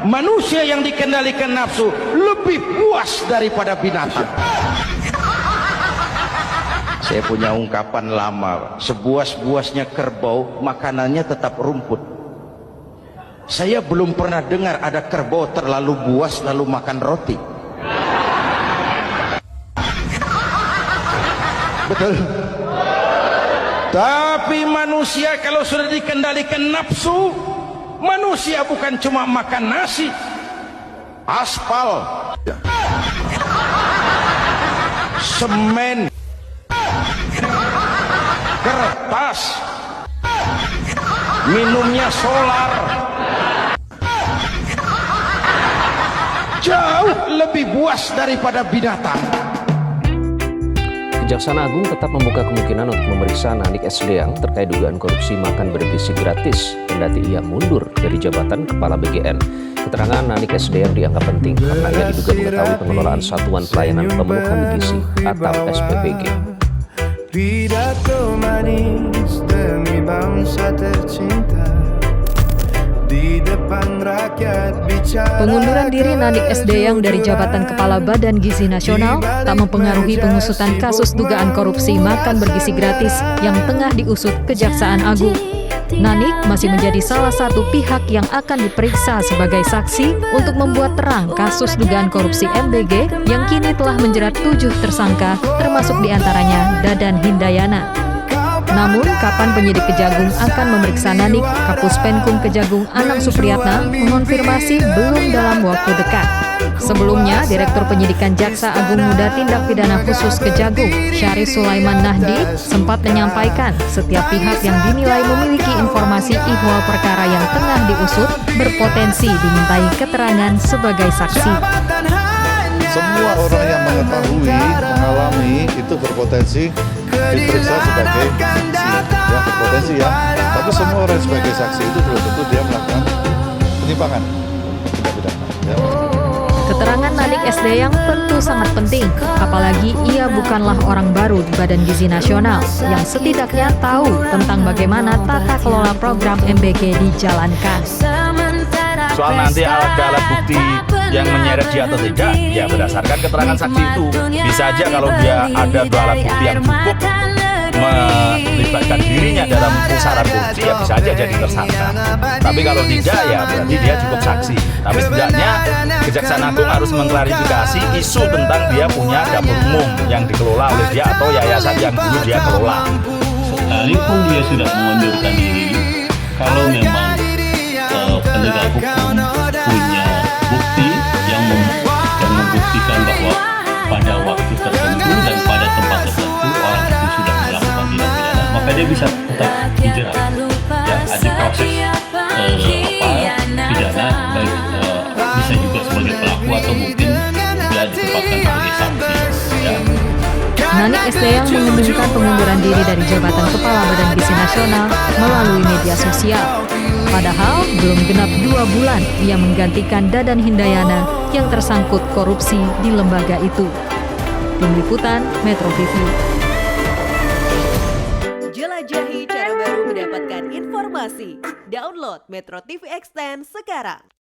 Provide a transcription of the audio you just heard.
manusia yang dikendalikan nafsu lebih puas daripada binatang. Saya punya ungkapan lama, sebuas-buasnya kerbau makanannya tetap rumput. Saya belum pernah dengar ada kerbau terlalu buas lalu makan roti. Betul. Tapi manusia kalau sudah dikendalikan nafsu, manusia bukan cuma makan nasi, aspal, semen, kertas, minumnya solar, jauh lebih buas daripada binatang. Kejaksaan Agung tetap membuka kemungkinan untuk memeriksa Nanik S. Deang terkait dugaan korupsi makan bergizi gratis, kendati ia mundur dari jabatan Kepala BGN. Keterangan Nanik S. Deang dianggap penting karena ia diduga mengetahui pengelolaan Satuan Pelayanan Pemenuhan Gizi atau SPPG. Pidato manis demi bangsa tercinta. Di depan rakyat bicara. Pengunduran diri Nanik S. Deang dari jabatan Kepala Badan Gizi Nasional tak mempengaruhi pengusutan kasus dugaan korupsi makan bergizi gratis yang tengah diusut Kejaksaan Agung. Nanik masih menjadi salah satu pihak yang akan diperiksa sebagai saksi untuk membuat terang kasus dugaan korupsi MBG yang kini telah menjerat 7 tersangka, termasuk diantaranya Dadan Hindayana. Namun, kapan penyidik Kejagung akan memeriksa Nanik, Kapus Penkum Kejagung Anang Supriyatna mengonfirmasi belum dalam waktu dekat. Sebelumnya, Direktur Penyidikan Jaksa Agung Muda Tindak Pidana Khusus Kejagung, Syarif Sulaiman Nahdi, sempat menyampaikan setiap pihak yang dinilai memiliki informasi ihwal perkara yang tengah diusut berpotensi dimintai keterangan sebagai saksi. Semua orang yang mengetahui, mengalami itu berpotensi diperiksa sebagai saksi, ya berpotensi ya. Tapi semua orang sebagai saksi itu belum tentu dia melakukan penyimpangan tindak pidana. Ya. Keterangan Nanik S. Deang tentu sangat penting, apalagi ia bukanlah orang baru di Badan Gizi Nasional yang setidaknya tahu tentang bagaimana tata kelola program MBG dijalankan. Soal nanti alat bukti yang menyeret dia atau tidak, ya berdasarkan keterangan saksi itu. Bisa aja kalau dia ada dua alat bukti yang cukup melibatkan dirinya dalam pusaran korupsi, ya bisa aja jadi tersangka. Tapi kalau tidak, ya berarti dia cukup saksi. Tapi setidaknya Kejaksaan Agung harus mengklarifikasi isu tentang dia punya dapur umum yang dikelola oleh dia atau yayasan yang dulu dia kelola. Sekalipun dia sudah mengundurkan diri, kalau memang penegak hukum punya bukti yang membuktikan bahwa pada waktu tertentu dan pada tempat tertentu orang itu sudah melakukan tindak pidana, maka dia bisa tetap dijerat. Ya, ada proses pidana, baik bisa juga sebagai pelaku atau mungkin juga ditempatkan sebagai saksi. Ya. Nanik S. Deang mengumumkan pengunduran diri dari jabatan Kepala Badan Gizi Nasional melalui media sosial. Padahal belum genap 2 bulan ia menggantikan Dadan Hindayana yang tersangkut korupsi di lembaga itu. Tim Liputan Metro TV. Jelajahi cara baru mendapatkan informasi. Download Metro TV Extend sekarang.